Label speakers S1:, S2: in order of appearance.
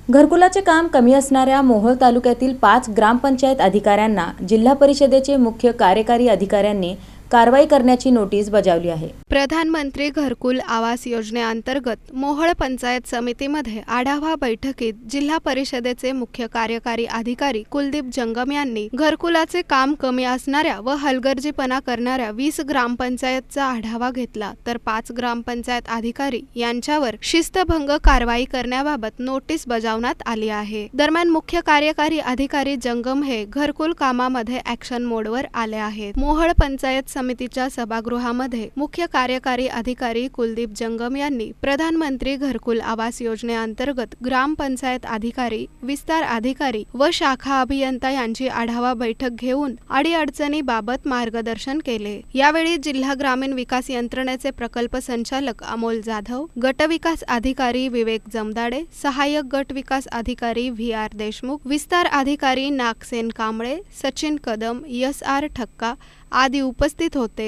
S1: घरकुलाचे काम कमी असणाऱ्या मोहोळ तालुक्यातील 5 ग्रामपंचायत अधिकाऱ्यांना जिल्हा परिषदेचे मुख्य कार्यकारी अधिकाऱ्यांनी कारवाई करण्याची नोटीस बजावली आहे।
S2: प्रधानमंत्री घरकुल आवास योजनेअंतर्गत मोहोळ पंचायत समितीमध्ये आढावा बैठकीत जिल्हा परिषदेचे मुख्य कार्यकारी अधिकारी कुलदीप जंगम यांनी घरकुलाचे काम कमी असणाऱ्या व हलगर्जीपणा करणाऱ्या 20 ग्रामपंचायतचा आढावा घेतला, तर 5 ग्रामपंचायत अधिकारी यांच्यावर शिस्तभंग कारवाई करण्याबाबत नोटीस बजावण्यात आली आहे। दरम्यान मुख्य कार्यकारी अधिकारी जंगम हे घरकुल कामामध्ये ॲक्शन मोडवर आले आहेत। मोहोळ पंचायत समितीच्या सभागृहामध्ये मुख्य कार्यकारी अधिकारी कुलदीप जंगम यांनी प्रधानमंत्री घरकुल आवास योजनेअंतर्गत ग्रामपंचायत अधिकारी, विस्तार अधिकारी व शाखा अभियंता यांची आढावा बैठक घेऊन अडीअडचणीबाबत मार्गदर्शन केले। यावेळी जिल्हा ग्रामीण विकास यंत्रणेचे प्रकल्प संचालक अमोल जाधव, गट विकास अधिकारी विवेक जमदाडे, सहाय्यक गट विकास अधिकारी VR देशमुख, विस्तार अधिकारी नागसेन कांबळे, सचिन कदम, SR ठक्का आदी उपस्थित होते।